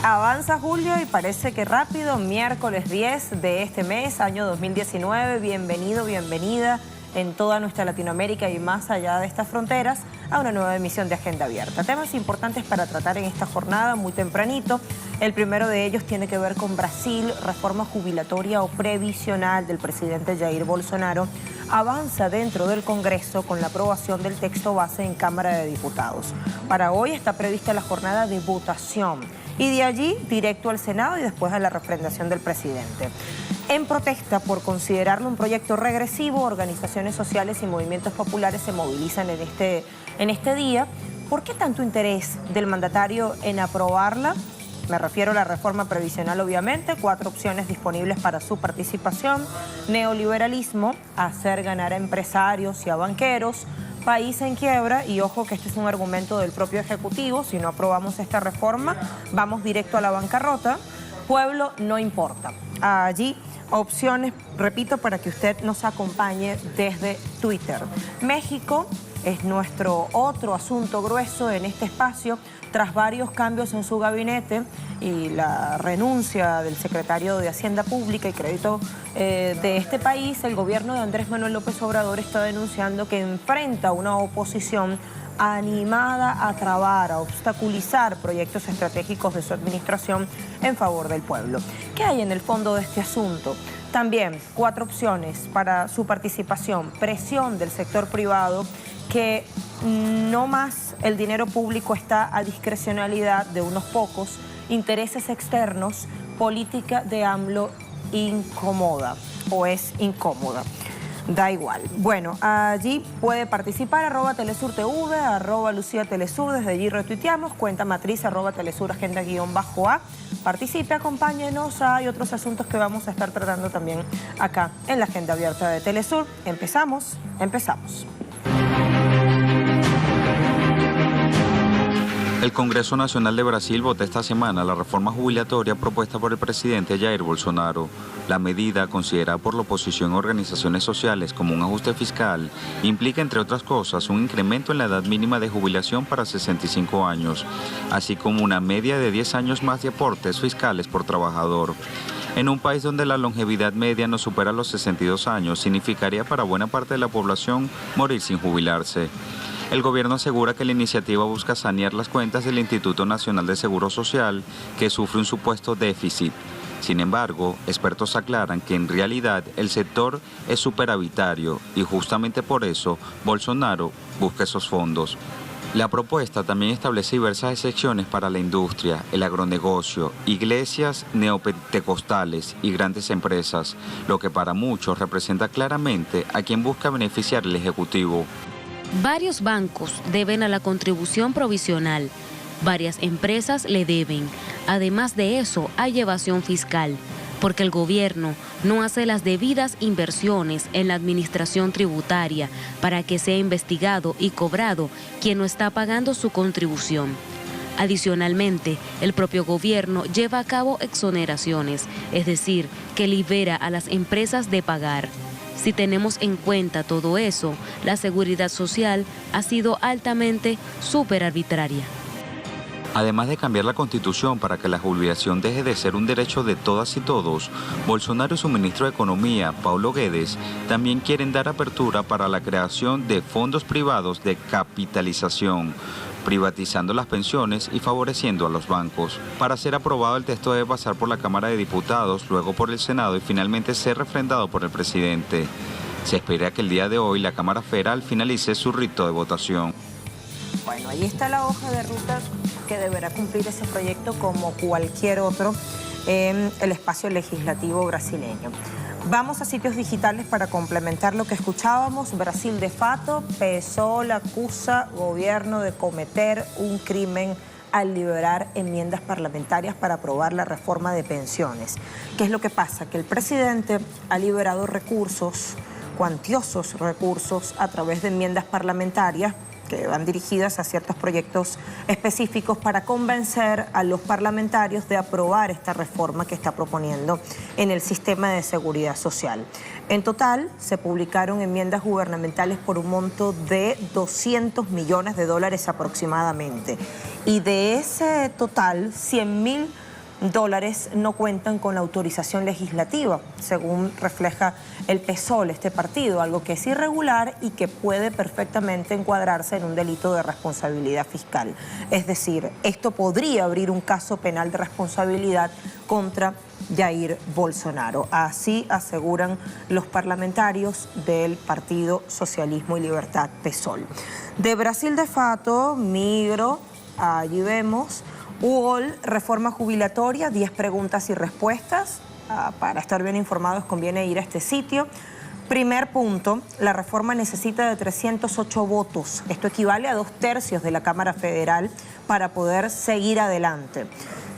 Avanza julio y parece que rápido, miércoles 10 de este mes, año 2019. Bienvenido, bienvenida en toda nuestra Latinoamérica y más allá de estas fronteras a una nueva emisión de Agenda Abierta. Temas importantes para tratar en esta jornada muy tempranito. El primero de ellos tiene que ver con Brasil. Reforma jubilatoria o previsional del presidente Jair Bolsonaro avanza dentro del Congreso con la aprobación del texto base en Cámara de Diputados. Para hoy está prevista la jornada de votación y de allí directo al Senado y después a la refrendación del presidente. En protesta por considerarlo un proyecto regresivo, organizaciones sociales y movimientos populares se movilizan en este día. ¿Por qué tanto interés del mandatario en aprobarla? Me refiero a la reforma previsional, obviamente. 4 opciones disponibles para su participación: neoliberalismo, hacer ganar a empresarios y a banqueros, país en quiebra, y ojo que este es un argumento del propio Ejecutivo: si no aprobamos esta reforma, vamos directo a la bancarrota. Pueblo no importa. Allí opciones, repito, para que usted nos acompañe desde Twitter. México es nuestro otro asunto grueso en este espacio. Tras varios cambios en su gabinete y la renuncia del secretario de Hacienda Pública y Crédito de este país, el gobierno de Andrés Manuel López Obrador está denunciando que enfrenta una oposición animada a trabar, a obstaculizar proyectos estratégicos de su administración en favor del pueblo. ¿Qué hay en el fondo de este asunto? También 4 opciones para su participación: presión del sector privado, que no más el dinero público está a discrecionalidad de unos pocos, intereses externos, política de AMLO incomoda o es incómoda. Da igual. Bueno, allí puede participar @TelesurTV, @LuciaTelesur, desde allí retuiteamos, cuenta matriz @Telesur Agenda_A. Participe, acompáñenos, hay otros asuntos que vamos a estar tratando también acá en la Agenda Abierta de Telesur. Empezamos. El Congreso Nacional de Brasil votó esta semana la reforma jubilatoria propuesta por el presidente Jair Bolsonaro. La medida, considerada por la oposición y organizaciones sociales como un ajuste fiscal, implica, entre otras cosas, un incremento en la edad mínima de jubilación para 65 años, así como una media de 10 años más de aportes fiscales por trabajador. En un país donde la longevidad media no supera los 62 años, significaría para buena parte de la población morir sin jubilarse. El gobierno asegura que la iniciativa busca sanear las cuentas del Instituto Nacional de Seguro Social, que sufre un supuesto déficit. Sin embargo, expertos aclaran que en realidad el sector es superavitario y justamente por eso Bolsonaro busca esos fondos. La propuesta también establece diversas excepciones para la industria, el agronegocio, iglesias neopentecostales y grandes empresas, lo que para muchos representa claramente a quien busca beneficiar el Ejecutivo. Varios bancos deben a la contribución provisional. Varias empresas le deben. Además de eso, hay evasión fiscal, porque el gobierno no hace las debidas inversiones en la administración tributaria para que sea investigado y cobrado quien no está pagando su contribución. Adicionalmente, el propio gobierno lleva a cabo exoneraciones, es decir, que libera a las empresas de pagar. Si tenemos en cuenta todo eso, la seguridad social ha sido altamente superarbitraria. Además de cambiar la Constitución para que la jubilación deje de ser un derecho de todas y todos, Bolsonaro y su ministro de Economía, Paulo Guedes, también quieren dar apertura para la creación de fondos privados de capitalización, privatizando las pensiones y favoreciendo a los bancos. Para ser aprobado, el texto debe pasar por la Cámara de Diputados, luego por el Senado y finalmente ser refrendado por el presidente. Se espera que el día de hoy la Cámara Federal finalice su rito de votación. Bueno, ahí está la hoja de ruta que deberá cumplir ese proyecto como cualquier otro en el espacio legislativo brasileño. Vamos a sitios digitales para complementar lo que escuchábamos. Brasil de fato, PSOL acusa gobierno de cometer un crimen al liberar enmiendas parlamentarias para aprobar la reforma de pensiones. ¿Qué es lo que pasa? Que el presidente ha liberado recursos, cuantiosos recursos, a través de enmiendas parlamentarias que van dirigidas a ciertos proyectos específicos para convencer a los parlamentarios de aprobar esta reforma que está proponiendo en el sistema de seguridad social. En total, se publicaron enmiendas gubernamentales por un monto de $200 millones aproximadamente. Y de ese total, 100.000 dólares no cuentan con la autorización legislativa, según refleja el PSOL, este partido, algo que es irregular y que puede perfectamente encuadrarse en un delito de responsabilidad fiscal. Es decir, esto podría abrir un caso penal de responsabilidad contra Jair Bolsonaro. Así aseguran los parlamentarios del Partido Socialismo y Libertad, PSOL. De Brasil de Fato, migro, allí vemos UOL, reforma jubilatoria, 10 preguntas y respuestas. Para estar bien informados conviene ir a este sitio. Primer punto, la reforma necesita de 308 votos. Esto equivale a 2/3 de la Cámara Federal para poder seguir adelante.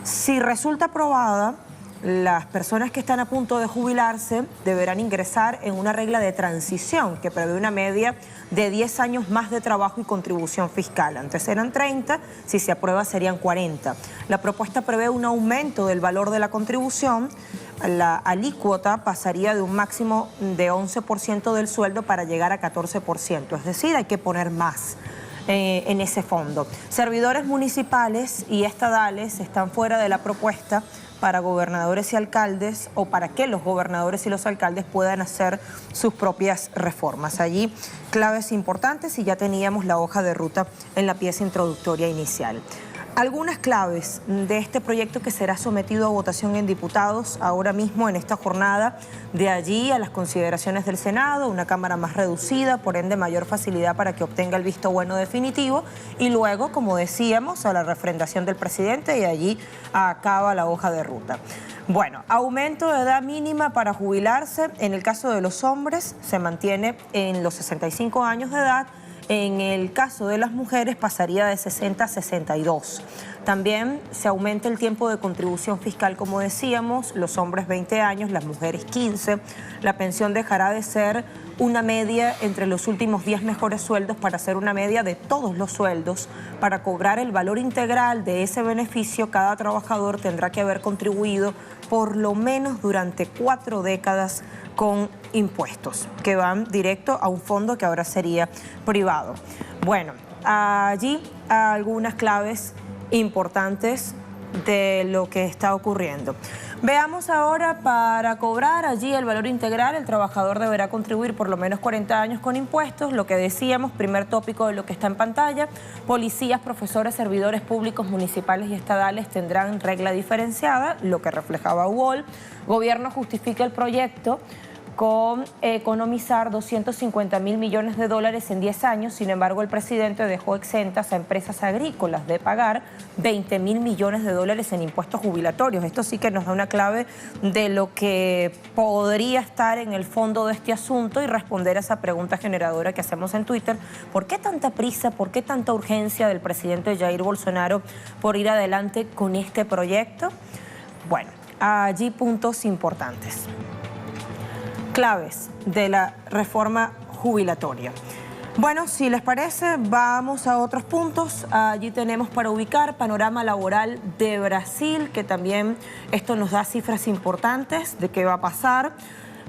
Si resulta aprobada, las personas que están a punto de jubilarse deberán ingresar en una regla de transición que prevé una media de 10 años más de trabajo y contribución fiscal. Antes eran 30, si se aprueba serían 40. La propuesta prevé un aumento del valor de la contribución. La alícuota pasaría de un máximo de 11% del sueldo para llegar a 14%. Es decir, hay que poner más en ese fondo. Servidores municipales y estadales están fuera de la propuesta para gobernadores y alcaldes, o para que los gobernadores y los alcaldes puedan hacer sus propias reformas. Allí claves importantes y ya teníamos la hoja de ruta en la pieza introductoria inicial. Algunas claves de este proyecto que será sometido a votación en diputados ahora mismo en esta jornada, de allí a las consideraciones del Senado, una Cámara más reducida, por ende mayor facilidad para que obtenga el visto bueno definitivo, y luego, como decíamos, a la refrendación del presidente, y allí acaba la hoja de ruta. Bueno, aumento de edad mínima para jubilarse, en el caso de los hombres se mantiene en los 65 años de edad. En el caso de las mujeres pasaría de 60 a 62. También se aumenta el tiempo de contribución fiscal, como decíamos, los hombres 20 años, las mujeres 15. La pensión dejará de ser una media entre los últimos 10 mejores sueldos para ser una media de todos los sueldos. Para cobrar el valor integral de ese beneficio, cada trabajador tendrá que haber contribuido por lo menos durante 4 décadas con impuestos, que van directo a un fondo que ahora sería privado. Bueno, allí algunas claves importantes de lo que está ocurriendo. Veamos ahora, para cobrar allí el valor integral, el trabajador deberá contribuir por lo menos 40 años con impuestos. Lo que decíamos, primer tópico de lo que está en pantalla, policías, profesores, servidores públicos, municipales y estadales tendrán regla diferenciada, lo que reflejaba UOL. Gobierno justifica el proyecto con economizar 250.000 millones de dólares en 10 años. Sin embargo, el presidente dejó exentas a empresas agrícolas de pagar 20.000 millones de dólares en impuestos jubilatorios. Esto sí que nos da una clave de lo que podría estar en el fondo de este asunto y responder a esa pregunta generadora que hacemos en Twitter. ¿Por qué tanta prisa, por qué tanta urgencia del presidente Jair Bolsonaro por ir adelante con este proyecto? Bueno, allí puntos importantes. Claves de la reforma jubilatoria. Bueno, si les parece, vamos a otros puntos. Allí tenemos para ubicar panorama laboral de Brasil, que también esto nos da cifras importantes de qué va a pasar.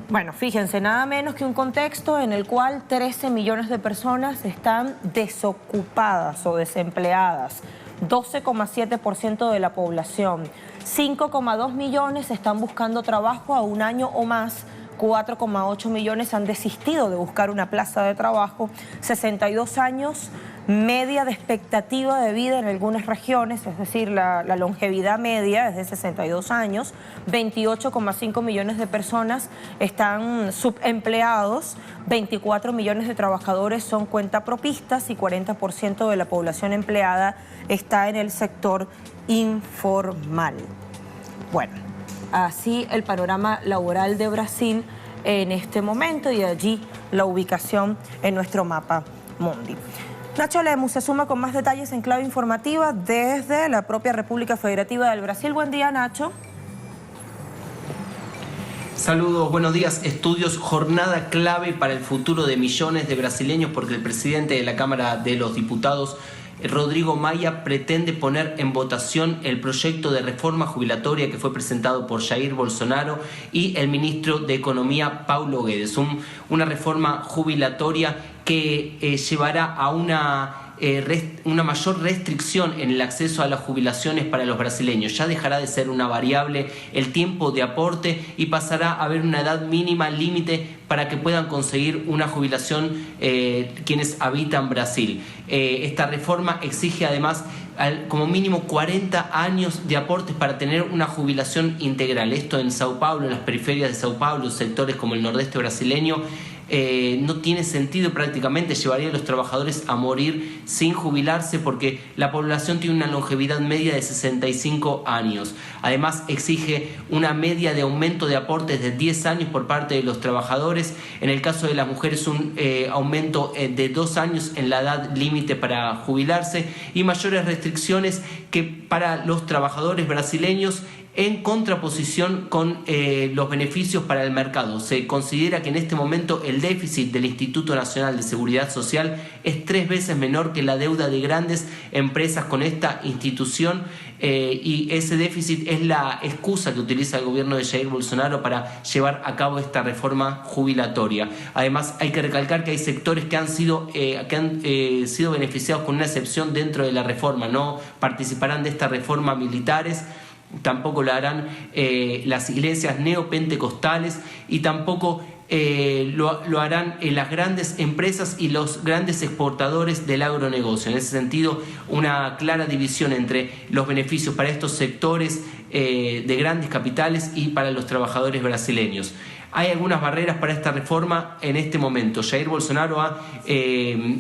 Bueno, fíjense, nada menos que un contexto en el cual 13 millones de personas están desocupadas o desempleadas, 12,7% de la población. 5,2 millones están buscando trabajo a un año o más. 4,8 millones han desistido de buscar una plaza de trabajo, 62 años, media de expectativa de vida en algunas regiones, es decir, la longevidad media es de 62 años, 28,5 millones de personas están subempleados, 24 millones de trabajadores son cuentapropistas y 40% de la población empleada está en el sector informal. Bueno, así el panorama laboral de Brasil en este momento y allí la ubicación en nuestro mapa mundi. Nacho Lemus se suma con más detalles en clave informativa desde la propia República Federativa del Brasil. Buen día, Nacho. Saludos, buenos días. Estudios, jornada clave para el futuro de millones de brasileños porque el presidente de la Cámara de los Diputados, Rodrigo Maia, pretende poner en votación el proyecto de reforma jubilatoria que fue presentado por Jair Bolsonaro y el ministro de Economía, Paulo Guedes. Una reforma jubilatoria que llevará a una una mayor restricción en el acceso a las jubilaciones para los brasileños. Ya dejará de ser una variable el tiempo de aporte y pasará a haber una edad mínima límite para que puedan conseguir una jubilación quienes habitan Brasil. Esta reforma exige además como mínimo 40 años de aportes para tener una jubilación integral. Esto en Sao Paulo, en las periferias de Sao Paulo, sectores como el nordeste brasileño, no tiene sentido prácticamente, llevaría a los trabajadores a morir sin jubilarse porque la población tiene una longevidad media de 65 años. Además exige una media de aumento de aportes de 10 años por parte de los trabajadores. En el caso de las mujeres un aumento de 2 años en la edad límite para jubilarse y mayores restricciones que para los trabajadores brasileños en contraposición con los beneficios para el mercado. Se considera que en este momento el déficit del Instituto Nacional de Seguridad Social es 3 veces menor que la deuda de grandes empresas con esta institución y ese déficit es la excusa que utiliza el gobierno de Jair Bolsonaro para llevar a cabo esta reforma jubilatoria. Además hay que recalcar que hay sectores que han sido beneficiados con una excepción dentro de la reforma. No participarán de esta reforma militares, tampoco lo harán las iglesias neopentecostales y tampoco lo harán las grandes empresas y los grandes exportadores del agronegocio. En ese sentido, una clara división entre los beneficios para estos sectores de grandes capitales y para los trabajadores brasileños. Hay algunas barreras para esta reforma en este momento. Jair Bolsonaro ha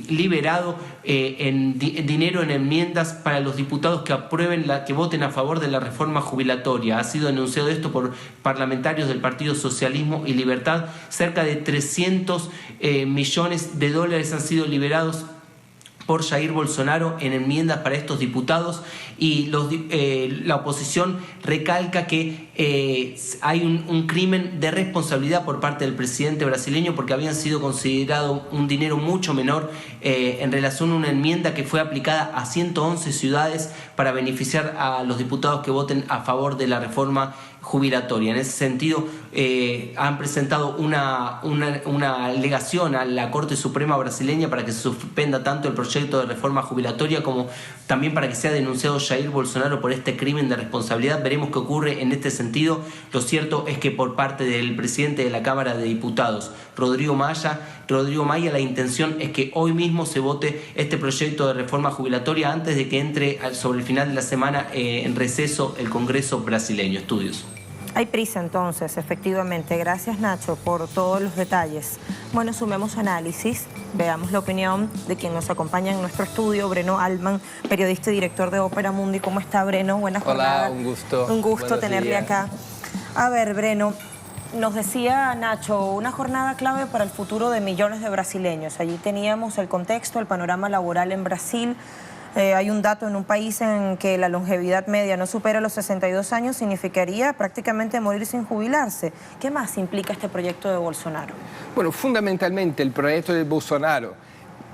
liberado dinero en enmiendas para los diputados que aprueben, que voten a favor de la reforma jubilatoria. Ha sido denunciado esto por parlamentarios del Partido Socialismo y Libertad. Cerca de 300 millones de dólares han sido liberados por Jair Bolsonaro en enmiendas para estos diputados y la oposición recalca que hay un crimen de responsabilidad por parte del presidente brasileño porque habían sido considerado un dinero mucho menor en relación a una enmienda que fue aplicada a 111 ciudades para beneficiar a los diputados que voten a favor de la reforma jubilatoria. En ese sentido, han presentado una alegación a la Corte Suprema brasileña para que se suspenda tanto el proyecto de reforma jubilatoria como también para que sea denunciado Jair Bolsonaro por este crimen de responsabilidad. Veremos qué ocurre en este sentido. Lo cierto es que por parte del presidente de la Cámara de Diputados, Rodrigo Maia, la intención es que hoy mismo se vote este proyecto de reforma jubilatoria antes de que entre sobre el final de la semana en receso el Congreso brasileño. Estudios. Hay prisa entonces, efectivamente. Gracias, Nacho, por todos los detalles. Bueno, sumemos análisis, veamos la opinión de quien nos acompaña en nuestro estudio, Breno Altman, periodista y director de Ópera Mundi. ¿Cómo está, Breno? Buenas jornadas. Hola, un gusto. Un gusto tenerle acá. A ver, Breno, nos decía Nacho, una jornada clave para el futuro de millones de brasileños. Allí teníamos el contexto, el panorama laboral en Brasil. Hay un dato en un país en que la longevidad media no supera los 62 años, significaría prácticamente morir sin jubilarse. ¿Qué más implica este proyecto de Bolsonaro? Bueno, fundamentalmente el proyecto de Bolsonaro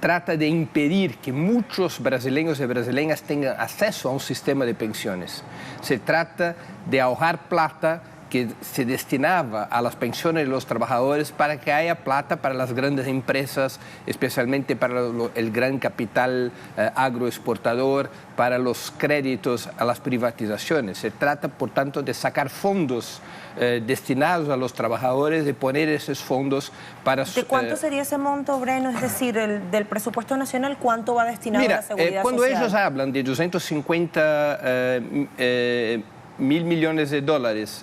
trata de impedir que muchos brasileños y brasileñas tengan acceso a un sistema de pensiones. Se trata de ahorrar plata que se destinaba a las pensiones de los trabajadores para que haya plata para las grandes empresas, especialmente para el gran capital agroexportador, para los créditos a las privatizaciones. Se trata, por tanto, de sacar fondos destinados a los trabajadores, de poner esos fondos para... ¿De cuánto sería ese monto, Breno? Es decir, del presupuesto nacional, ¿cuánto va destinado a la seguridad cuando social? ellos hablan de 250 $1.000 millones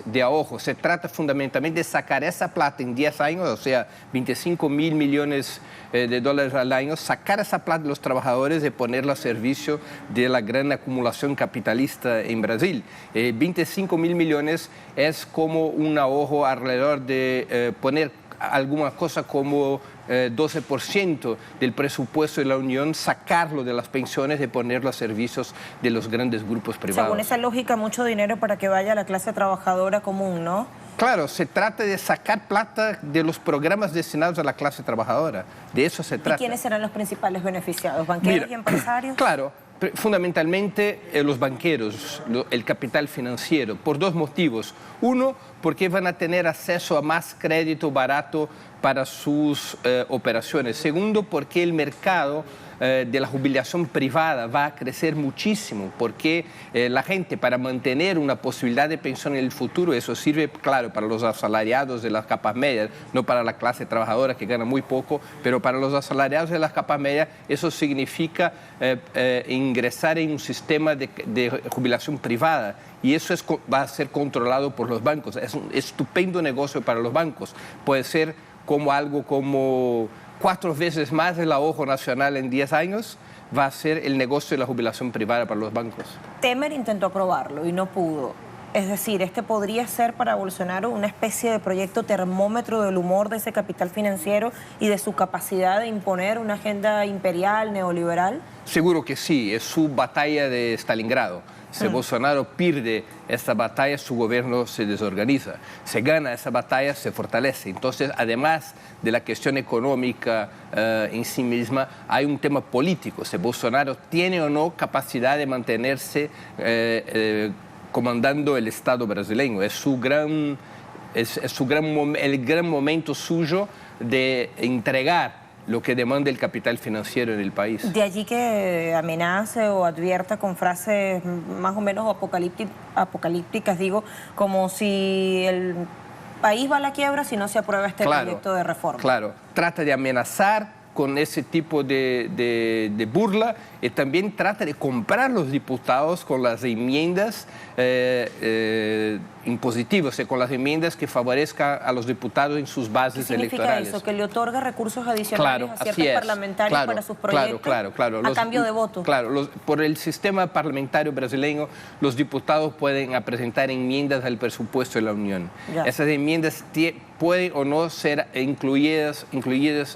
de ahorro, se trata fundamentalmente de sacar esa plata en 10 años, o sea, 25.000 millones de dólares al año, sacar esa plata de los trabajadores y ponerla a servicio de la gran acumulación capitalista en Brasil. 25.000 millones es como un ahorro alrededor de poner alguna cosa como 12% del presupuesto de la Unión, sacarlo de las pensiones y ponerlo a servicios de los grandes grupos privados. Según esa lógica, mucho dinero para que vaya a la clase trabajadora común, ¿no? Claro, se trata de sacar plata de los programas destinados a la clase trabajadora. De eso se trata. ¿Y quiénes serán los principales beneficiados? ¿Banqueros y empresarios? Claro, fundamentalmente los banqueros, el capital financiero, por 2 motivos. Uno, porque van a tener acceso a más crédito barato para sus operaciones. Segundo, porque el mercado de la jubilación privada va a crecer muchísimo, porque la gente, para mantener una posibilidad de pensión en el futuro, eso sirve, claro, para los asalariados de las capas medias, no para la clase trabajadora que gana muy poco, pero para los asalariados de las capas medias eso significa ingresar en un sistema de jubilación privada, y eso va a ser controlado por los bancos. Es un estupendo negocio para los bancos. Puede ser como algo como 4 veces más el ahorro nacional en 10 años, va a ser el negocio de la jubilación privada para los bancos. Temer intentó aprobarlo y no pudo. Es decir, este podría ser para Bolsonaro una especie de proyecto termómetro del humor de ese capital financiero y de su capacidad de imponer una agenda imperial, neoliberal. Seguro que sí, es su batalla de Stalingrado. Si Bolsonaro pierde esta batalla, su gobierno se desorganiza. Si gana esa batalla, se fortalece. Entonces, además de la cuestión económica en sí misma, hay un tema político. Si Bolsonaro tiene o no capacidad de mantenerse comandando el Estado brasileño. Es el gran momento suyo de entregar lo que demanda el capital financiero en el país. De allí que amenace o advierta con frases más o menos apocalípticas, digo, como si el país va a la quiebra si no se aprueba este proyecto de reforma. Claro, trata de amenazar con ese tipo de burla, y también trata de comprar los diputados con las enmiendas impositivas, con las enmiendas que favorezcan a los diputados en sus bases electorales. ¿Eso? ¿Que le otorga recursos adicionales a ciertos parlamentarios para sus proyectos? Claro. ¿A cambio de votos? Claro, por el sistema parlamentario brasileño, los diputados pueden presentar enmiendas al presupuesto de la Unión. Esas enmiendas pueden o no ser incluidas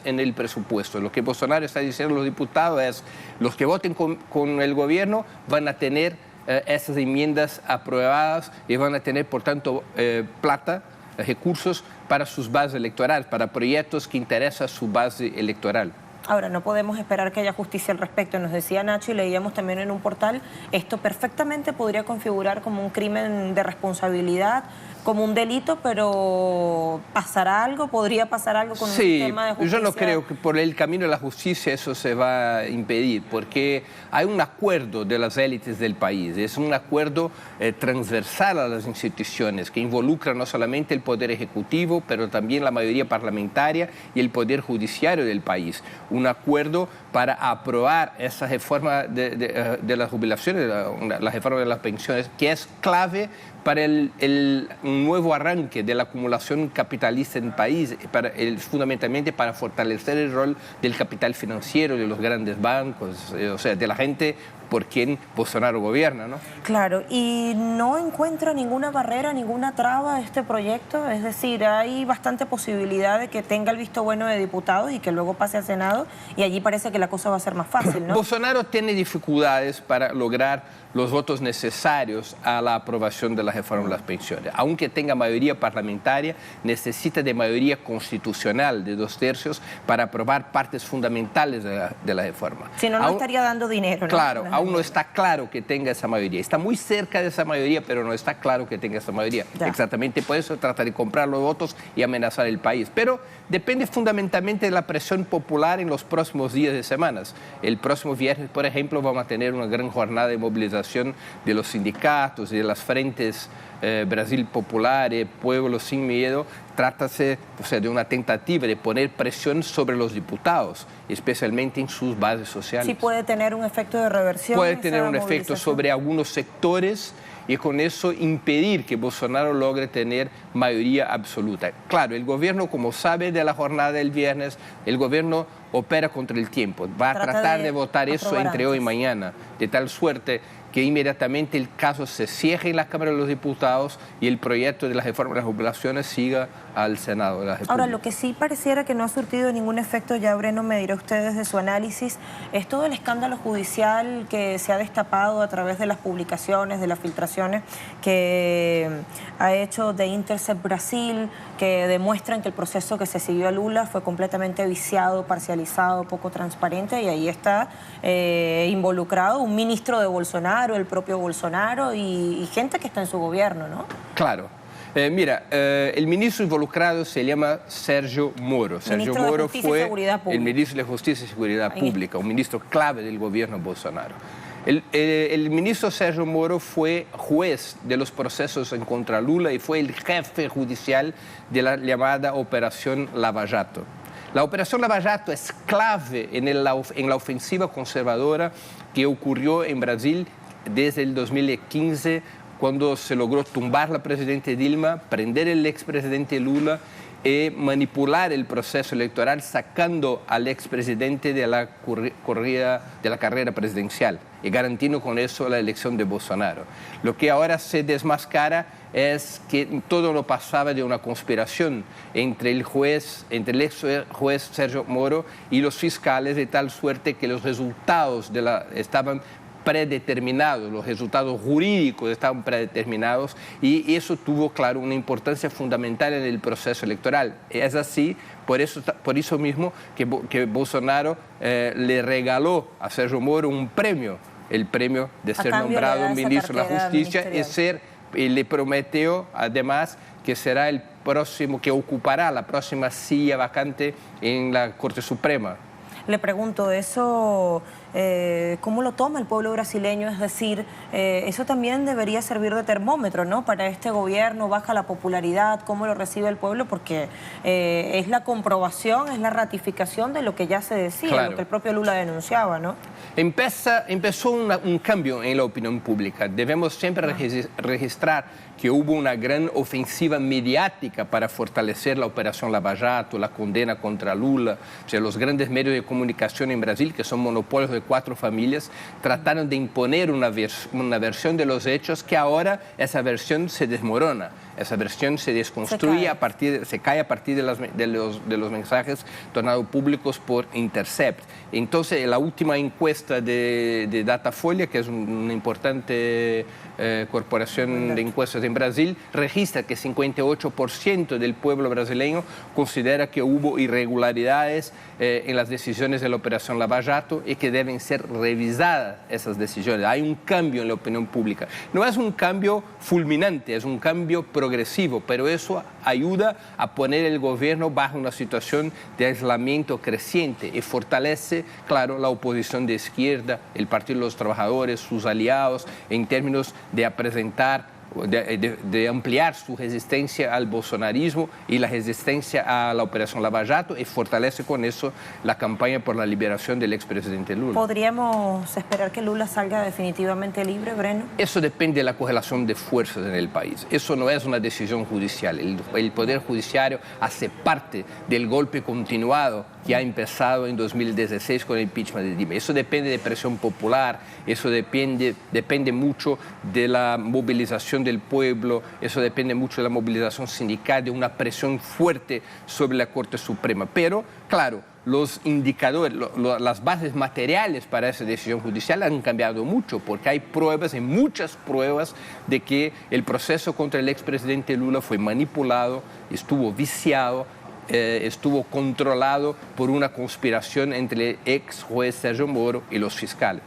en el presupuesto. Lo que Bolsonaro está diciendo a los diputados es: los que voten con el gobierno van a tener esas enmiendas aprobadas y van a tener, por tanto, recursos para sus bases electorales, para proyectos que interesan a su base electoral. Ahora, no podemos esperar que haya justicia al respecto. Nos decía Nacho, y leíamos también en un portal, esto perfectamente podría configurar como un crimen de responsabilidad, como un delito, pero ¿pasará algo? ¿Podría pasar algo con un sistema de justicia? Yo no creo que por el camino de la justicia eso se va a impedir, porque hay un acuerdo de las élites del país, es un acuerdo transversal a las instituciones que involucra no solamente el poder ejecutivo, pero también la mayoría parlamentaria y el poder judiciario del país. Un acuerdo para aprobar esa reforma de las jubilaciones, la reforma de las pensiones, que es clave para el nuevo arranque de la acumulación capitalista en el país, fundamentalmente para fortalecer el rol del capital financiero, de los grandes bancos, o sea, de la gente por quien Bolsonaro gobierna, ¿no? Claro, y no encuentra ninguna barrera, ninguna traba a este proyecto, es decir, hay bastante posibilidad de que tenga el visto bueno de diputados y que luego pase al Senado, y allí parece que la cosa va a ser más fácil, ¿no? Bolsonaro tiene dificultades para lograr los votos necesarios a la aprobación de la reforma de las pensiones. Aunque tenga mayoría parlamentaria, necesita de mayoría constitucional de 2/3 para aprobar partes fundamentales de la reforma. Si no, no estaría dando dinero, ¿no? Claro, aún no está claro que tenga esa mayoría. Está muy cerca de esa mayoría, pero no está claro que tenga esa mayoría. Exactamente por eso trata de comprar los votos y amenazar el país. Pero depende fundamentalmente de la presión popular en los próximos días y semanas. El próximo viernes, por ejemplo, vamos a tener una gran jornada de movilización de los sindicatos y de las frentes Brasil Popular, Pueblo Sin Miedo. Trátase, o sea, de una tentativa de poner presión sobre los diputados, especialmente en sus bases sociales. Sí puede tener un efecto de reversión. Puede tener un efecto sobre algunos sectores y con eso impedir que Bolsonaro logre tener mayoría absoluta. Claro, el gobierno, como sabe de la jornada del viernes, el gobierno opera contra el tiempo. Va a tratar de votar eso entre hoy y mañana, de tal suerte que inmediatamente el caso se cierre en la Cámara de los Diputados y el proyecto de la reforma de las jubilaciones siga al Senado de la República. Ahora, lo que sí pareciera que no ha surtido ningún efecto, ya Breno me dirá usted desde su análisis, es todo el escándalo judicial que se ha destapado a través de las publicaciones, de las filtraciones que ha hecho The Intercept Brasil, que demuestran que el proceso que se siguió a Lula fue completamente viciado, parcializado, poco transparente, y ahí está involucrado un ministro de Bolsonaro, el propio Bolsonaro y gente que está en su gobierno, ¿no? Claro. Mira, el ministro involucrado se llama Sergio Moro. Sergio Moro fue el ministro de Justicia y Seguridad Pública, un ministro clave del gobierno Bolsonaro. El ministro Sergio Moro fue juez de los procesos en contra Lula y fue el jefe judicial de la llamada Operación Lava Jato. La Operación Lava Jato es clave en la ofensiva conservadora que ocurrió en Brasil desde el 2015, cuando se logró tumbar la presidenta Dilma, prender al expresidente Lula y manipular el proceso electoral sacando al expresidente de la carrera presidencial y garantizando con eso la elección de Bolsonaro. Lo que ahora se desmascara es que todo lo pasaba de una conspiración entre el ex juez Sergio Moro y los fiscales, de tal suerte que los resultados estaban predeterminados, los resultados jurídicos estaban predeterminados y eso tuvo, claro, una importancia fundamental en el proceso electoral. Es así, por eso mismo que Bolsonaro le regaló a Sergio Moro un premio, el premio de ser nombrado ministro de la Justicia y le prometió además que será el próximo, que ocupará la próxima silla vacante en la Corte Suprema. Le pregunto, eso, ¿cómo lo toma el pueblo brasileño? Es decir, eso también debería servir de termómetro, ¿no? Para este gobierno, baja la popularidad, ¿cómo lo recibe el pueblo? Porque es la comprobación, es la ratificación de lo que ya se decía, claro, lo que el propio Lula denunciaba, ¿no? Empezó un cambio en la opinión pública. Debemos siempre registrar que hubo una gran ofensiva mediática para fortalecer la Operación Lava Jato, la condena contra Lula. O sea, los grandes medios de comunicación en Brasil, que son monopolios de 4 familias, trataron de imponer una versión de los hechos que ahora esa versión se desmorona. Esa versión se desconstruye, se cae a partir de los mensajes tornados públicos por Intercept. Entonces, la última encuesta de Datafolha, que es una importante corporación de encuestas en Brasil, registra que 58% del pueblo brasileño considera que hubo irregularidades en las decisiones de la Operación Lava Jato y que deben ser revisadas esas decisiones. Hay un cambio en la opinión pública. No es un cambio fulminante, es un cambio progresivo, pero eso ayuda a poner el gobierno bajo una situación de aislamiento creciente y fortalece, claro, la oposición de izquierda, el Partido de los Trabajadores, sus aliados, en términos de presentar, de ampliar su resistencia al bolsonarismo y la resistencia a la Operación Lava Jato y fortalece con eso la campaña por la liberación del expresidente Lula. ¿Podríamos esperar que Lula salga definitivamente libre, Breno? Eso depende de la correlación de fuerzas en el país. Eso no es una decisión judicial. El Poder Judiciario hace parte del golpe continuado que ha empezado en 2016 con el impeachment de Dilma. Eso depende de presión popular, eso depende mucho de la movilización del pueblo, eso depende mucho de la movilización sindical, de una presión fuerte sobre la Corte Suprema. Pero, claro, los indicadores, las bases materiales para esa decisión judicial han cambiado mucho, porque hay pruebas, hay muchas pruebas de que el proceso contra el expresidente Lula fue manipulado, estuvo viciado, estuvo controlado por una conspiración entre el ex juez Sergio Moro y los fiscales.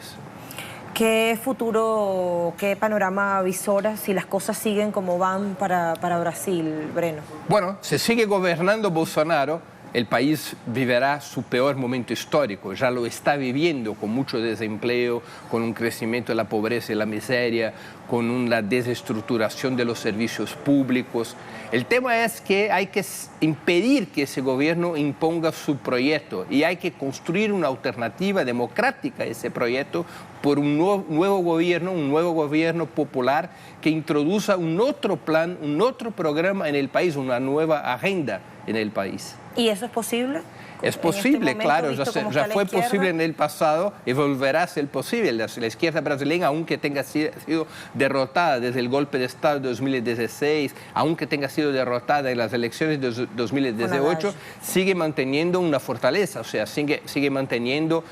¿Qué futuro, qué panorama avisora si las cosas siguen como van para Brasil, Breno? Bueno, si sigue gobernando Bolsonaro, el país vivirá su peor momento histórico, ya lo está viviendo con mucho desempleo, con un crecimiento de la pobreza y la miseria, con una desestructuración de los servicios públicos. El tema es que hay que impedir que ese gobierno imponga su proyecto y hay que construir una alternativa democrática a ese proyecto por un nuevo gobierno popular que introduzca un otro plan, un otro programa en el país, una nueva agenda en el país. ¿Y eso es posible? Es posible, claro, ya fue posible en el pasado y volverá a ser posible. La izquierda brasileña, aunque tenga sido derrotada desde el golpe de Estado de 2016, aunque tenga sido derrotada en las elecciones de 2018, sigue manteniendo una fortaleza, o sea, sigue manteniendo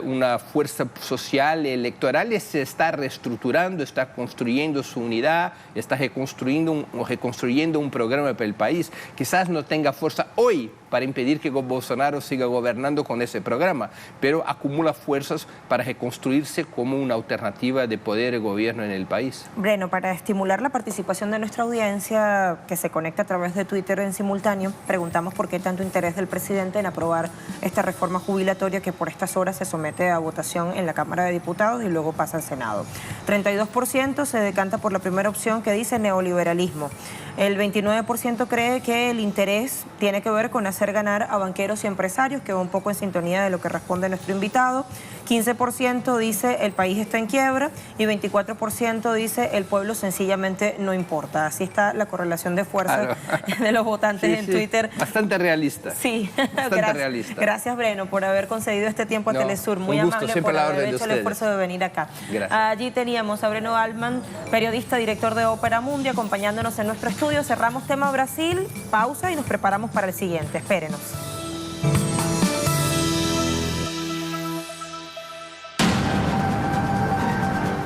una fuerza social y electoral y se está reestructurando, está construyendo su unidad, está reconstruyendo un programa para el país. Quizás no tenga fuerza hoy para impedir que Bolsonaro Bolsonaro siga gobernando con ese programa, pero acumula fuerzas para reconstruirse como una alternativa de poder y gobierno en el país. Breno, para estimular la participación de nuestra audiencia que se conecta a través de Twitter en simultáneo, preguntamos por qué tanto interés del presidente en aprobar esta reforma jubilatoria que por estas horas se somete a votación en la Cámara de Diputados y luego pasa al Senado. 32% se decanta por la primera opción que dice neoliberalismo. El 29% cree que el interés tiene que ver con hacer ganar a banqueros y empresarios, que va un poco en sintonía de lo que responde nuestro invitado. 15% dice el país está en quiebra y 24% dice el pueblo sencillamente no importa. Así está la correlación de fuerzas de los votantes en Twitter. Bastante realista. Sí, bastante realista. Gracias, Breno, por haber concedido este tiempo a Telesur. Muy amable por haber hecho el esfuerzo de venir acá. Gracias. Allí teníamos a Breno Altman, periodista, director de Ópera Mundi, acompañándonos en nuestro estudio. Cerramos tema Brasil, pausa y nos preparamos para el siguiente. Espérenos.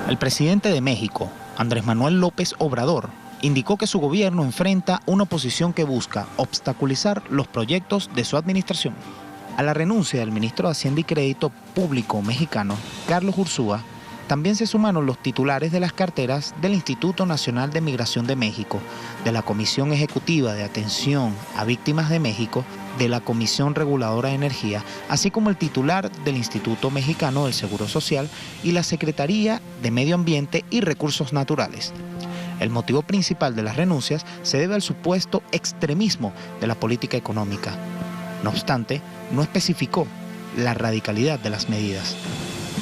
El presidente de México, Andrés Manuel López Obrador, indicó que su gobierno enfrenta una oposición que busca obstaculizar los proyectos de su administración. A la renuncia del ministro de Hacienda y Crédito Público mexicano, Carlos Ursúa, también se sumaron los titulares de las carteras del Instituto Nacional de Migración de México, de la Comisión Ejecutiva de Atención a Víctimas de México, de la Comisión Reguladora de Energía, así como el titular del Instituto Mexicano del Seguro Social y la Secretaría de Medio Ambiente y Recursos Naturales. El motivo principal de las renuncias se debe al supuesto extremismo de la política económica. No obstante, no especificó la radicalidad de las medidas.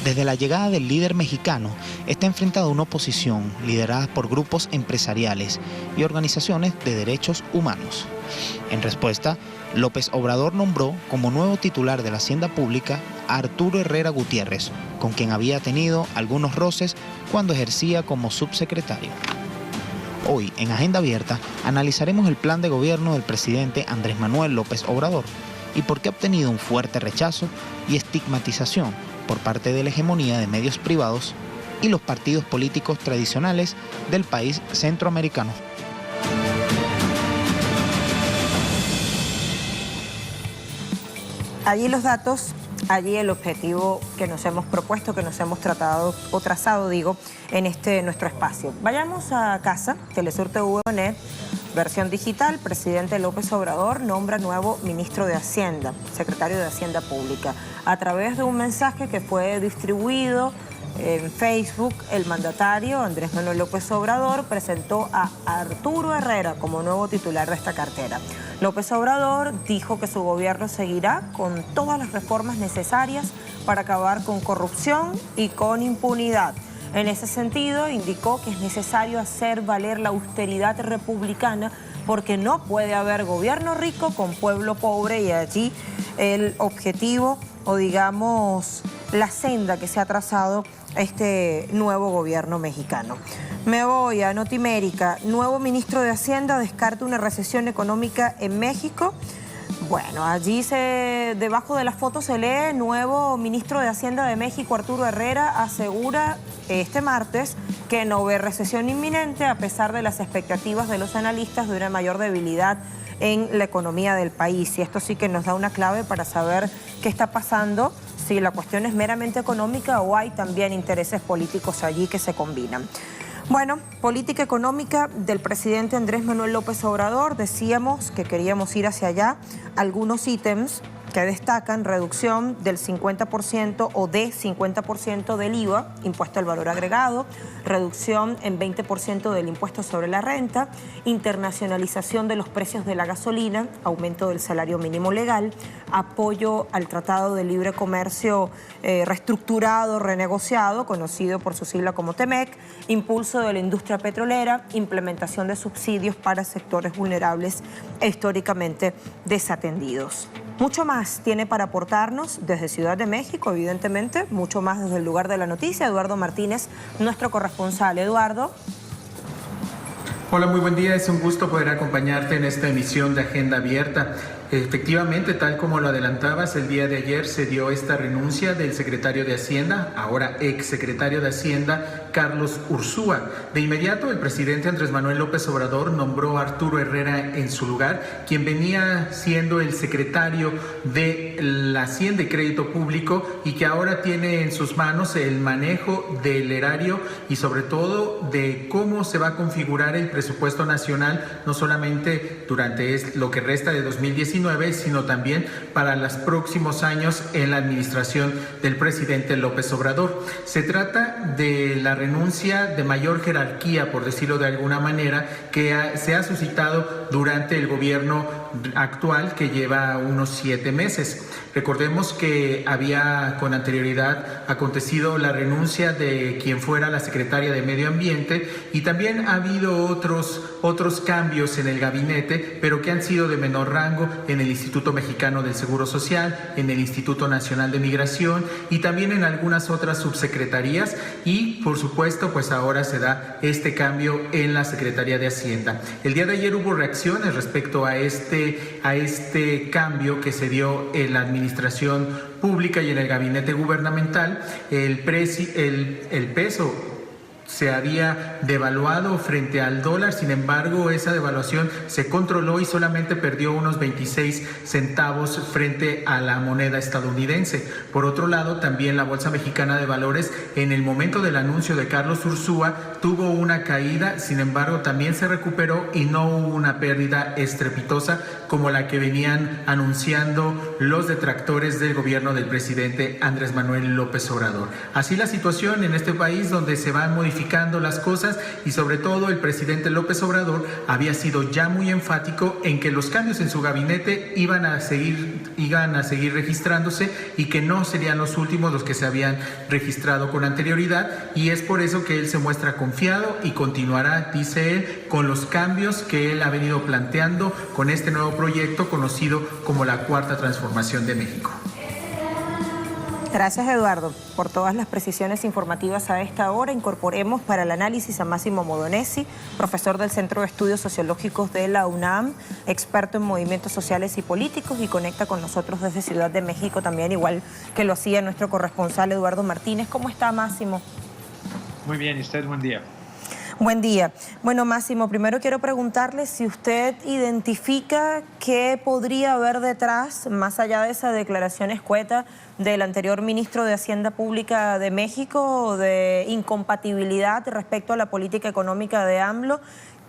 Desde la llegada del líder mexicano, está enfrentado a una oposición liderada por grupos empresariales y organizaciones de derechos humanos. En respuesta, López Obrador nombró como nuevo titular de la Hacienda Pública a Arturo Herrera Gutiérrez, con quien había tenido algunos roces cuando ejercía como subsecretario. Hoy, en Agenda Abierta, analizaremos el plan de gobierno del presidente Andrés Manuel López Obrador y por qué ha obtenido un fuerte rechazo y estigmatización por parte de la hegemonía de medios privados y los partidos políticos tradicionales del país centroamericano. Allí los datos, allí el objetivo que nos hemos propuesto, que nos hemos tratado o trazado, en nuestro espacio. Vayamos a casa, Telesur TV, versión digital. Presidente López Obrador nombra nuevo ministro de Hacienda, secretario de Hacienda Pública. A través de un mensaje que fue distribuido en Facebook, el mandatario Andrés Manuel López Obrador presentó a Arturo Herrera como nuevo titular de esta cartera. López Obrador dijo que su gobierno seguirá con todas las reformas necesarias para acabar con corrupción y con impunidad. En ese sentido, indicó que es necesario hacer valer la austeridad republicana porque no puede haber gobierno rico con pueblo pobre, y allí el objetivo o la senda que se ha trazado este nuevo gobierno mexicano. Me voy a Notimérica. Nuevo ministro de Hacienda descarta una recesión económica en México. Bueno, allí debajo de la foto se lee: nuevo ministro de Hacienda de México, Arturo Herrera, asegura este martes que no ve recesión inminente a pesar de las expectativas de los analistas de una mayor debilidad en la economía del país. Y esto sí que nos da una clave para saber qué está pasando, si la cuestión es meramente económica o hay también intereses políticos allí que se combinan. Bueno, política económica del presidente Andrés Manuel López Obrador. Decíamos que queríamos ir hacia allá. Algunos ítems que destacan: reducción del 50% o de 50% del IVA, impuesto al valor agregado, reducción en 20% del impuesto sobre la renta, internacionalización de los precios de la gasolina, aumento del salario mínimo legal, apoyo al Tratado de Libre Comercio reestructurado, renegociado, conocido por su sigla como TEMEC, impulso de la industria petrolera, implementación de subsidios para sectores vulnerables e históricamente desatendidos. Mucho más tiene para aportarnos desde Ciudad de México, evidentemente, mucho más desde el lugar de la noticia, Eduardo Martínez, nuestro corresponsal. Eduardo. Hola, muy buen día. Es un gusto poder acompañarte en esta emisión de Agenda Abierta. Efectivamente, tal como lo adelantabas, el día de ayer se dio esta renuncia del secretario de Hacienda, ahora exsecretario de Hacienda, Carlos Ursúa. De inmediato, el presidente Andrés Manuel López Obrador nombró a Arturo Herrera en su lugar, quien venía siendo el secretario de la Hacienda y Crédito Público y que ahora tiene en sus manos el manejo del erario y sobre todo de cómo se va a configurar el presupuesto nacional, no solamente durante lo que resta de 2019, sino también para los próximos años en la administración del presidente López Obrador. Se trata de la renuncia de mayor jerarquía, por decirlo de alguna manera, que se ha suscitado durante el gobierno actual, que lleva unos 7 meses. Recordemos que había con anterioridad acontecido la renuncia de quien fuera la secretaria de Medio Ambiente y también ha habido otros cambios en el gabinete, pero que han sido de menor rango en el Instituto Mexicano del Seguro Social, en el Instituto Nacional de Migración y también en algunas otras subsecretarías y por supuesto pues ahora se da este cambio en la Secretaría de Hacienda. El día de ayer hubo reacciones respecto a este cambio que se dio en la administración pública y en el gabinete gubernamental. El peso se había devaluado frente al dólar, sin embargo esa devaluación se controló y solamente perdió unos 26 centavos frente a la moneda estadounidense. Por otro lado, también la Bolsa Mexicana de Valores en el momento del anuncio de Carlos Ursúa tuvo una caída, sin embargo también se recuperó y no hubo una pérdida estrepitosa como la que venían anunciando los detractores del gobierno del presidente Andrés Manuel López Obrador. Así la situación en este país donde se van modificando las cosas y sobre todo el presidente López Obrador había sido ya muy enfático en que los cambios en su gabinete iban a seguir registrándose y que no serían los últimos los que se habían registrado con anterioridad y es por eso que él se muestra confiado y continuará, dice él, con los cambios que él ha venido planteando con este nuevo proyecto conocido como la Cuarta Transformación de México. Gracias, Eduardo, por todas las precisiones informativas a esta hora. Incorporemos para el análisis a Máximo Modonesi, profesor del Centro de Estudios Sociológicos de la UNAM, experto en movimientos sociales y políticos y conecta con nosotros desde Ciudad de México también, igual que lo hacía nuestro corresponsal Eduardo Martínez. ¿Cómo está, Máximo? Muy bien, ¿y usted? Buen día. Buen día. Bueno, Máximo, primero quiero preguntarle si usted identifica qué podría haber detrás, más allá de esa declaración escueta del anterior ministro de Hacienda Pública de México, de incompatibilidad respecto a la política económica de AMLO.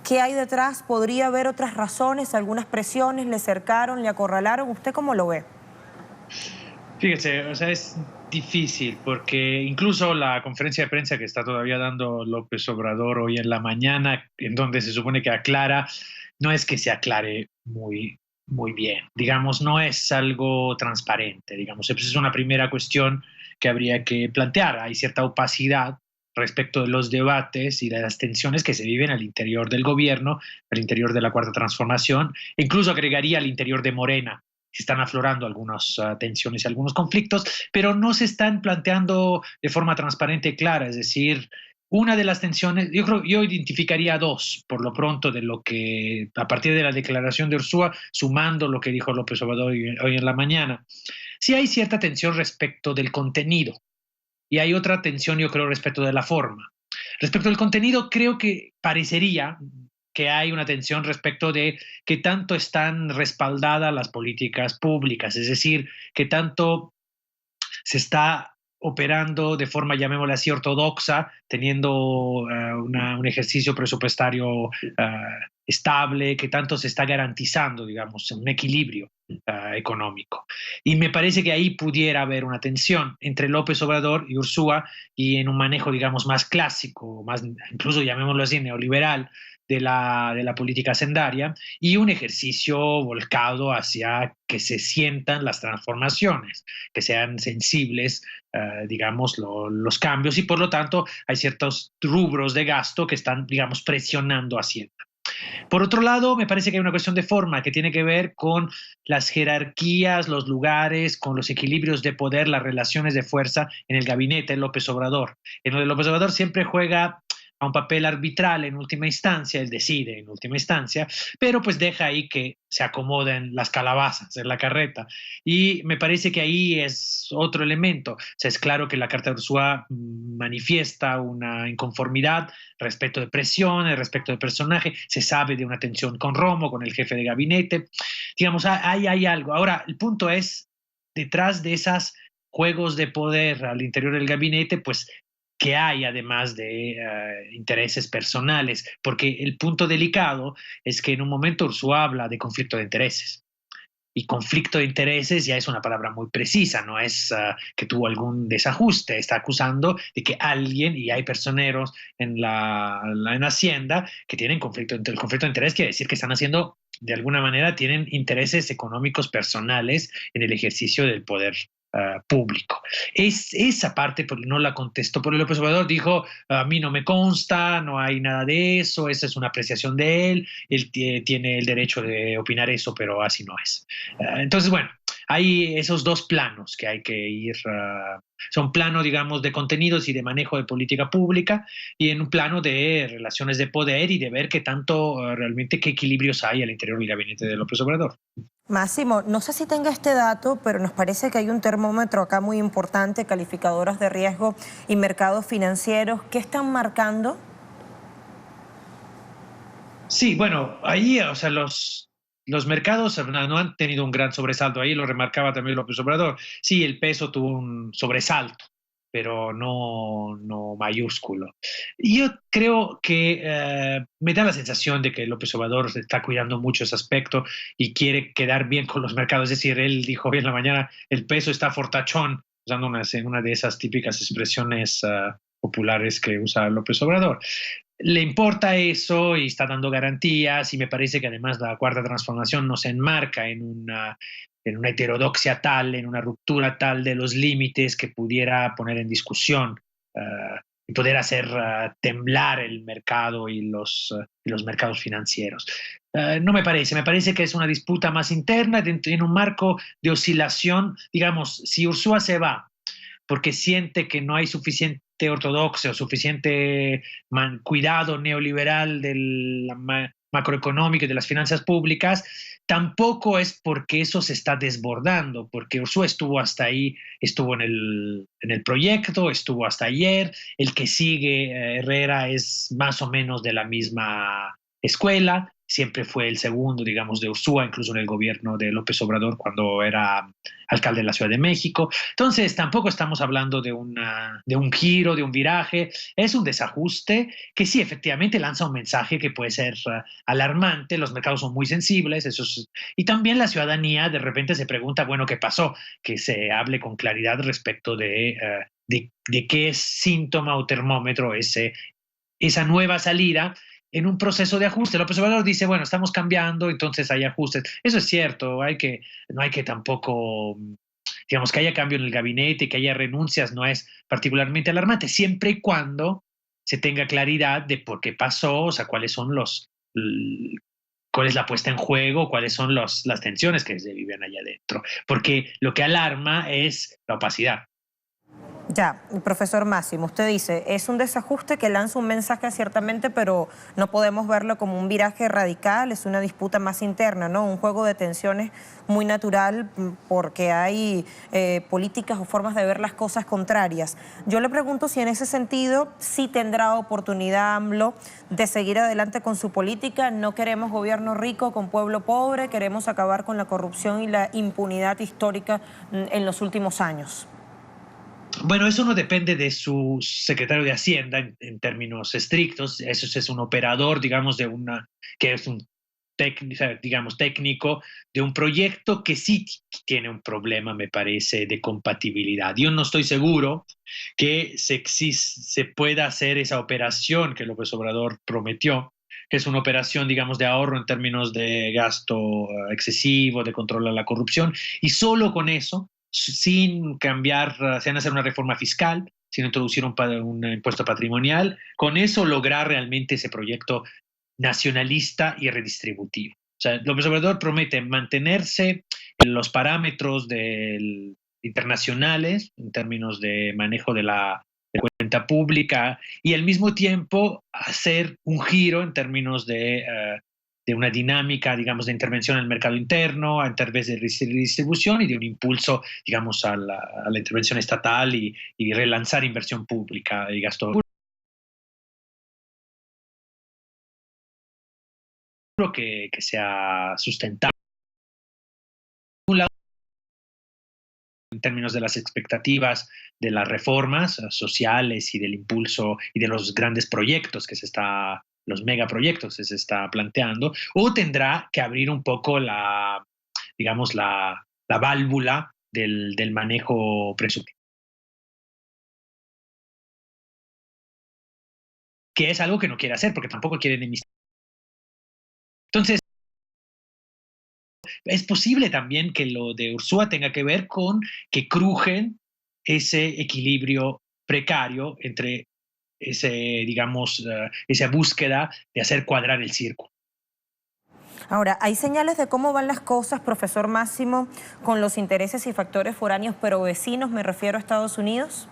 ¿Qué hay detrás? ¿Podría haber otras razones, algunas presiones? ¿Le cercaron, le acorralaron? ¿Usted cómo lo ve? Fíjese, o sea, es difícil porque incluso la conferencia de prensa que está todavía dando López Obrador hoy en la mañana, en donde se supone que aclara, no es que se aclare muy bien, digamos, no es algo transparente, digamos, es una primera cuestión que habría que plantear. Hay cierta opacidad respecto de los debates y de las tensiones que se viven al interior del gobierno, al interior de la Cuarta Transformación, e incluso agregaría al interior de Morena. Se están aflorando algunas tensiones y algunos conflictos, pero no se están planteando de forma transparente y clara. Es decir, una de las tensiones, yo identificaría dos, por lo pronto, de lo que, a partir de la declaración de Ursúa, sumando lo que dijo López Obrador hoy en la mañana. Sí hay cierta tensión respecto del contenido y hay otra tensión, yo creo, respecto de la forma. Respecto del contenido, creo que parecería que hay una tensión respecto de qué tanto están respaldadas las políticas públicas, es decir, qué tanto se está operando de forma, llamémosla así, ortodoxa, teniendo un ejercicio presupuestario estable, que tanto se está garantizando, digamos, un equilibrio económico. Y me parece que ahí pudiera haber una tensión entre López Obrador y Ursúa y en un manejo, digamos, más clásico, más, incluso llamémoslo así, neoliberal, de la política hacendaria y un ejercicio volcado hacia que se sientan las transformaciones, que sean sensibles, digamos, los cambios y por lo tanto hay ciertos rubros de gasto que están, digamos, presionando a Hacienda. Por otro lado, me parece que hay una cuestión de forma que tiene que ver con las jerarquías, los lugares, con los equilibrios de poder, las relaciones de fuerza en el gabinete de López Obrador. En donde López Obrador siempre juega a un papel arbitral en última instancia, él decide en última instancia, pero pues deja ahí que se acomoden las calabazas en la carreta. Y me parece que ahí es otro elemento. O sea, es claro que la Carta de Ursúa manifiesta una inconformidad respecto de presiones, respecto de personaje, se sabe de una tensión con Romo, con el jefe de gabinete, digamos, hay algo. Ahora, el punto es, detrás de esos juegos de poder al interior del gabinete, pues que hay además de intereses personales, porque el punto delicado es que en un momento Ursúa habla de conflicto de intereses. Y conflicto de intereses ya es una palabra muy precisa, no es que tuvo algún desajuste, está acusando de que alguien, y hay personeros en Hacienda que tienen conflicto. El conflicto de interés quiere decir que están haciendo, de alguna manera, tienen intereses económicos personales en el ejercicio del poder público. Esa parte no la contestó, porque López Obrador dijo, a mí no me consta, no hay nada de eso, esa es una apreciación de él tiene el derecho de opinar eso, pero así no es. Entonces, bueno, hay esos dos planos que hay que ir, son planos, digamos, de contenidos y de manejo de política pública, y en un plano de relaciones de poder y de ver qué tanto realmente, qué equilibrios hay al interior del gabinete de López Obrador. Máximo, no sé si tenga este dato, pero nos parece que hay un termómetro acá muy importante, calificadoras de riesgo y mercados financieros. ¿Qué están marcando? Sí, bueno, ahí, o sea, los mercados no han tenido un gran sobresalto, ahí lo remarcaba también López Obrador. Sí, el peso tuvo un sobresalto, pero no mayúsculo. Y yo creo que me da la sensación de que López Obrador está cuidando mucho ese aspecto y quiere quedar bien con los mercados. Es decir, él dijo hoy en la mañana, el peso está fortachón, usando una de esas típicas expresiones populares que usa López Obrador. Le importa eso y está dando garantías, y me parece que además la cuarta transformación nos enmarca en una heterodoxia tal, en una ruptura tal de los límites que pudiera poner en discusión y poder hacer temblar el mercado y los mercados financieros. No me parece que es una disputa más interna en un marco de oscilación. Digamos, si Ursúa se va porque siente que no hay suficiente ortodoxia o suficiente cuidado neoliberal del macroeconómico y de las finanzas públicas, tampoco es porque eso se está desbordando, porque Ursúa estuvo hasta ahí, estuvo en el proyecto, estuvo hasta ayer, el que sigue, Herrera, es más o menos de la misma escuela, siempre fue el segundo, digamos, de Ursúa, incluso en el gobierno de López Obrador cuando era alcalde de la Ciudad de México. Entonces, tampoco estamos hablando de un giro, de un viraje, es un desajuste que sí, efectivamente lanza un mensaje que puede ser alarmante, los mercados son muy sensibles, y también la ciudadanía de repente se pregunta, bueno, ¿qué pasó? Que se hable con claridad respecto de qué es síntoma o termómetro esa nueva salida en un proceso de ajuste. López Obrador dice, bueno, estamos cambiando, entonces hay ajustes. Eso es cierto, no hay que tampoco, digamos, que haya cambio en el gabinete, que haya renuncias, no es particularmente alarmante, siempre y cuando se tenga claridad de por qué pasó, o sea, cuál es la puesta en juego, cuáles son las tensiones que se viven allá adentro. Porque lo que alarma es la opacidad. Ya, profesor Máximo, usted dice, es un desajuste que lanza un mensaje ciertamente, pero no podemos verlo como un viraje radical, es una disputa más interna, ¿no? Un juego de tensiones muy natural porque hay políticas o formas de ver las cosas contrarias. Yo le pregunto si en ese sentido sí tendrá oportunidad AMLO de seguir adelante con su política. No queremos gobierno rico con pueblo pobre, queremos acabar con la corrupción y la impunidad histórica en los últimos años. Bueno, eso no depende de su secretario de Hacienda en términos estrictos. Eso es un operador, digamos, que es un técnico de un proyecto que sí tiene un problema, me parece, de compatibilidad. Yo no estoy seguro que se pueda hacer esa operación que López Obrador prometió, que es una operación, digamos, de ahorro en términos de gasto excesivo, de control a la corrupción, y solo con eso, sin hacer una reforma fiscal, sin introducir un impuesto patrimonial, con eso lograr realmente ese proyecto nacionalista y redistributivo. O sea, López Obrador promete mantenerse en los parámetros internacionales en términos de manejo de la cuenta pública y al mismo tiempo hacer un giro en términos de una dinámica, digamos, de intervención en el mercado interno a través de redistribución y de un impulso, digamos, a la intervención estatal y relanzar inversión pública y gasto público que sea sustentable. Un lado, en términos de las expectativas de las reformas sociales y del impulso y de los grandes proyectos los megaproyectos que se está planteando, o tendrá que abrir un poco la válvula del manejo presupuestario, que es algo que no quiere hacer porque tampoco quiere enemistar. Entonces, es posible también que lo de Ursúa tenga que ver con que crujen ese equilibrio precario entre esa búsqueda de hacer cuadrar el círculo. Ahora, ¿hay señales de cómo van las cosas, profesor Máximo, con los intereses y factores foráneos pero vecinos, me refiero a Estados Unidos?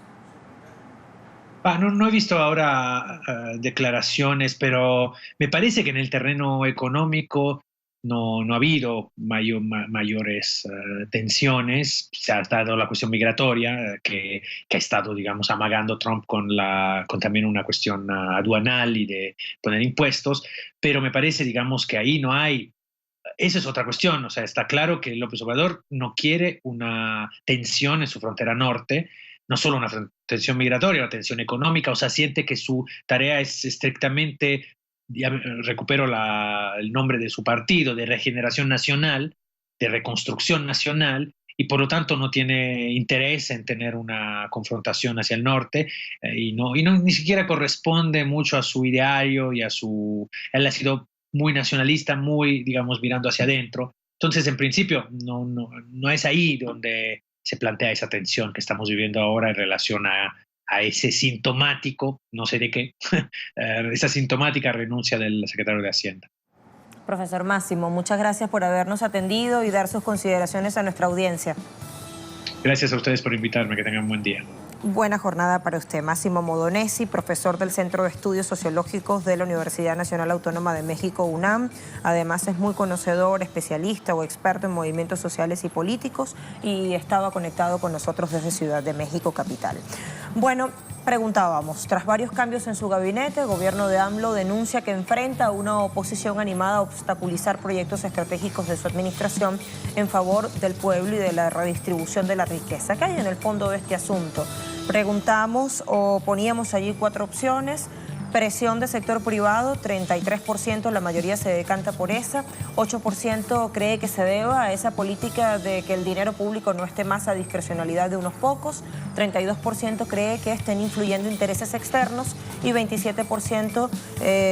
No he visto ahora declaraciones, pero me parece que en el terreno económico no ha habido mayores tensiones. Se ha dado la cuestión migratoria que ha estado, digamos, amagando Trump con también una cuestión aduanal y de poner impuestos, pero me parece, digamos, que ahí no hay. Esa es otra cuestión. O sea, está claro que López Obrador no quiere una tensión en su frontera norte, no solo una tensión migratoria, una tensión económica. O sea, siente que su tarea es estrictamente, ya recupero el nombre de su partido, de regeneración nacional, de reconstrucción nacional, y por lo tanto no tiene interés en tener una confrontación hacia el norte, y ni siquiera corresponde mucho a su ideario y él ha sido muy nacionalista, muy, digamos, mirando hacia adentro. Entonces, en principio, no es ahí donde se plantea esa tensión que estamos viviendo ahora en relación a ese sintomático, no sé de qué, esa sintomática renuncia del secretario de Hacienda. Profesor Máximo, muchas gracias por habernos atendido y dar sus consideraciones a nuestra audiencia. Gracias a ustedes por invitarme, que tengan un buen día. Buena jornada para usted. Máximo Modonesi, profesor del Centro de Estudios Sociológicos de la Universidad Nacional Autónoma de México, UNAM. Además es muy conocedor, especialista o experto en movimientos sociales y políticos y estaba conectado con nosotros desde Ciudad de México, capital. Bueno, preguntábamos, tras varios cambios en su gabinete, el gobierno de AMLO denuncia que enfrenta a una oposición animada a obstaculizar proyectos estratégicos de su administración en favor del pueblo y de la redistribución de la riqueza. ¿Qué hay en el fondo de este asunto? Preguntamos o poníamos allí 4 opciones. Presión del sector privado, 33%, la mayoría se decanta por esa. 8% cree que se deba a esa política de que el dinero público no esté más a discrecionalidad de unos pocos. 32% cree que estén influyendo intereses externos y 27%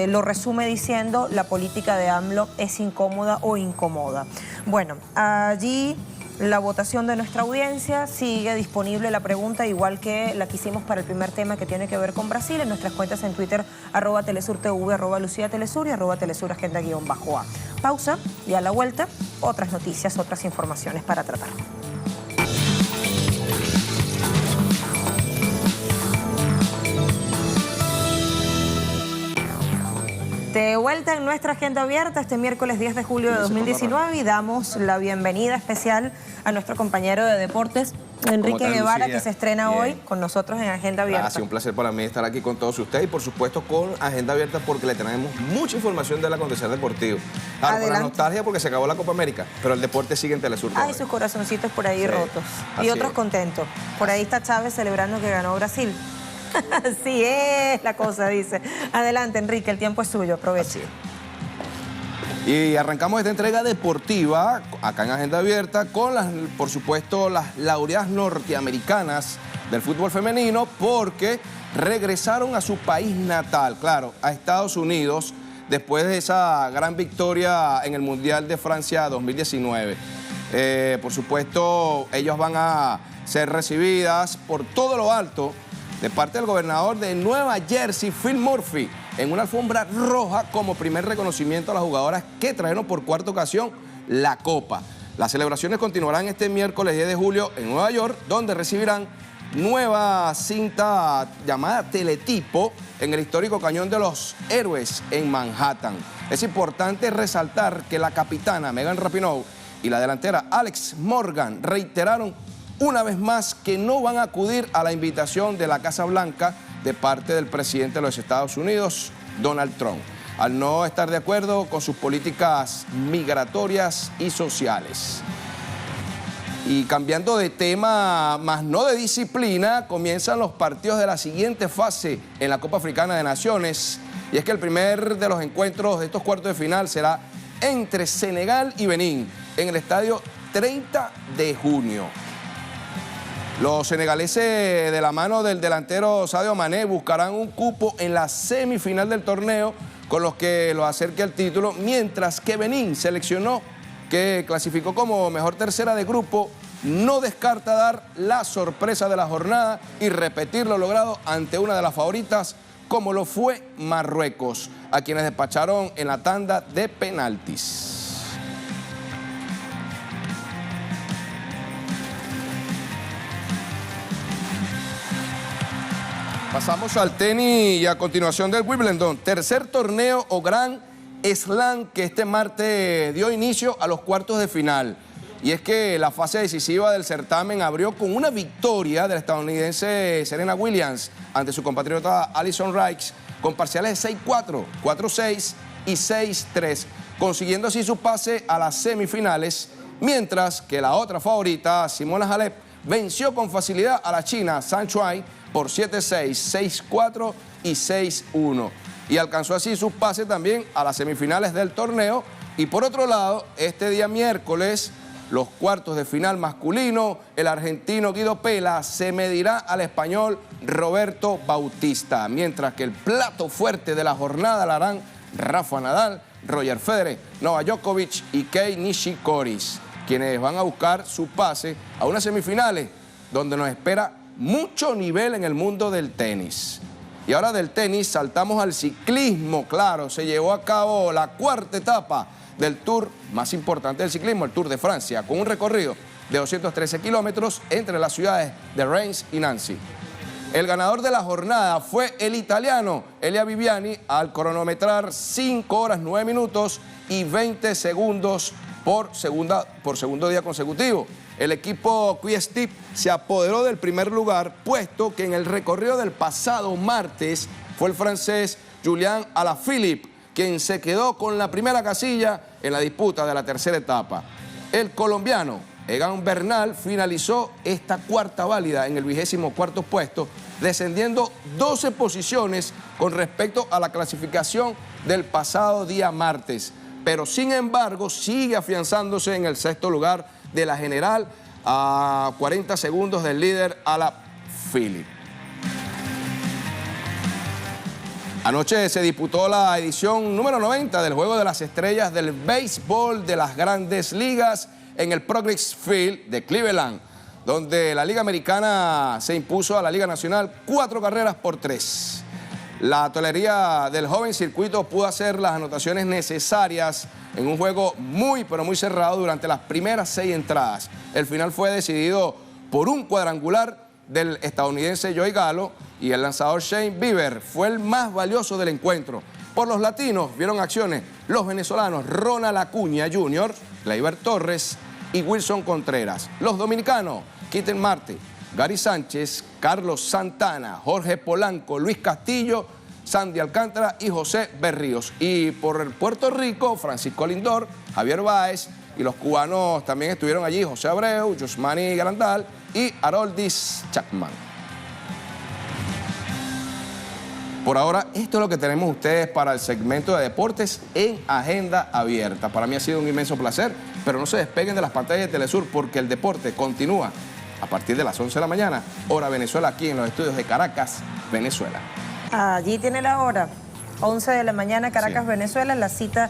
lo resume diciendo la política de AMLO es incómoda o incomoda. Bueno, allí la votación de nuestra audiencia, sigue disponible la pregunta, igual que la que hicimos para el primer tema que tiene que ver con Brasil, en nuestras cuentas en Twitter, @TelesurTV, @LuciaTelesur y @TelesurAgenda_A. Pausa y a la vuelta, otras noticias, otras informaciones para tratar. De vuelta en nuestra agenda abierta este miércoles 10 de julio de 2019 y damos la bienvenida especial a nuestro compañero de deportes, Enrique Guevara, Lucía? Que se estrena hoy con nosotros en Agenda Abierta. Ha sido un placer para mí estar aquí con todos ustedes y por supuesto con Agenda Abierta porque le tenemos mucha información del acontecer deportivo. Claro, con la nostalgia porque se acabó la Copa América, pero el deporte sigue en Telesur. Hay sus corazoncitos por ahí rotos y otros contentos. Por ahí está Chávez celebrando que ganó Brasil. Así es la cosa, dice. Adelante, Enrique, el tiempo es suyo, aproveche. Y arrancamos esta entrega deportiva acá en Agenda Abierta con, por supuesto, las laureadas norteamericanas del fútbol femenino porque regresaron a su país natal, claro, a Estados Unidos, después de esa gran victoria en el Mundial de Francia 2019. Por supuesto, ellos van a ser recibidas por todo lo alto de parte del gobernador de Nueva Jersey, Phil Murphy, en una alfombra roja como primer reconocimiento a las jugadoras que trajeron por 4ª ocasión la Copa. Las celebraciones continuarán este miércoles 10 de julio en Nueva York, donde recibirán nueva cinta llamada Teletipo en el histórico Cañón de los Héroes en Manhattan. Es importante resaltar que la capitana Megan Rapinoe y la delantera Alex Morgan reiteraron una vez más que no van a acudir a la invitación de la Casa Blanca de parte del presidente de los Estados Unidos, Donald Trump, al no estar de acuerdo con sus políticas migratorias y sociales. Y cambiando de tema, más no de disciplina, comienzan los partidos de la siguiente fase en la Copa Africana de Naciones. Y es que el primer de los encuentros de estos cuartos de final será entre Senegal y Benín en el estadio 30 de junio. Los senegaleses, de la mano del delantero Sadio Mané, buscarán un cupo en la semifinal del torneo con los que lo acerque al título, mientras que Benín seleccionó que clasificó como mejor tercera de grupo, no descarta dar la sorpresa de la jornada y repetir lo logrado ante una de las favoritas, como lo fue Marruecos, a quienes despacharon en la tanda de penaltis. Pasamos al tenis y a continuación del Wimbledon, tercer torneo o Grand Slam que este martes dio inicio a los cuartos de final. Y es que la fase decisiva del certamen abrió con una victoria del estadounidense Serena Williams ante su compatriota Alison Rice con parciales de 6-4, 4-6 y 6-3, consiguiendo así su pase a las semifinales, mientras que la otra favorita, Simona Halep, venció con facilidad a la china Zhang Shuai por 7-6, 6-4 y 6-1. Y alcanzó así su pase también a las semifinales del torneo. Y por otro lado, este día miércoles, los cuartos de final masculino, el argentino Guido Pella se medirá al español Roberto Bautista, mientras que el plato fuerte de la jornada la harán Rafa Nadal, Roger Federer, Novak Djokovic y Kei Nishikori, quienes van a buscar su pase a unas semifinales donde nos espera mucho nivel en el mundo del tenis. Y ahora del tenis saltamos al ciclismo. Claro, se llevó a cabo la cuarta etapa del tour más importante del ciclismo, el Tour de Francia, con un recorrido de 213 kilómetros entre las ciudades de Reims y Nancy. El ganador de la jornada fue el italiano Elia Viviani al cronometrar 5 horas 9 minutos y 20 segundos por segundo día consecutivo. El equipo Quick-Step se apoderó del primer lugar, puesto que en el recorrido del pasado martes fue el francés Julian Alaphilippe quien se quedó con la primera casilla en la disputa de la tercera etapa. El colombiano Egan Bernal finalizó esta cuarta válida en el 24º puesto, descendiendo 12 posiciones con respecto a la clasificación del pasado día martes. Pero sin embargo sigue afianzándose en el sexto lugar de la general a 40 segundos del líder Alaphilippe. Anoche se disputó la edición número 90 del Juego de las Estrellas del béisbol de las Grandes Ligas en el Progress Field de Cleveland, donde la Liga Americana se impuso a la Liga Nacional 4-3. La tolería del joven circuito pudo hacer las anotaciones necesarias en un juego muy cerrado durante las primeras 6 entradas. El final fue decidido por un cuadrangular del estadounidense Joey Gallo y el lanzador Shane Bieber fue el más valioso del encuentro. Por los latinos vieron acciones los venezolanos Ronald Acuña Jr., Gleyber Torres y Wilson Contreras. Los dominicanos Ketel Marte, Gary Sánchez, Carlos Santana, Jorge Polanco, Luis Castillo, Sandy Alcántara y José Berríos. Y por el Puerto Rico, Francisco Lindor, Javier Báez, y los cubanos también estuvieron allí, José Abreu, Yusmani Grandal y Haroldis Chapman. Por ahora, esto es lo que tenemos ustedes para el segmento de deportes en Agenda Abierta. Para mí ha sido un inmenso placer, pero no se despeguen de las pantallas de Telesur porque el deporte continúa a partir de las 11 de la mañana, hora Venezuela, aquí en los estudios de Caracas, Venezuela. Allí tiene la hora, 11 de la mañana, Caracas, sí. Venezuela, la cita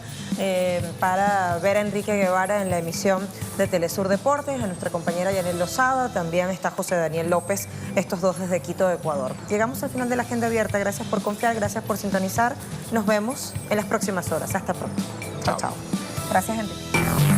para ver a Enrique Guevara en la emisión de Telesur Deportes, a nuestra compañera Yanel Lozada, también está José Daniel López, estos dos desde Quito, Ecuador. Llegamos al final de la Agenda Abierta, gracias por confiar, gracias por sintonizar, nos vemos en las próximas horas, hasta pronto. Chao, chao. Gracias, Enrique.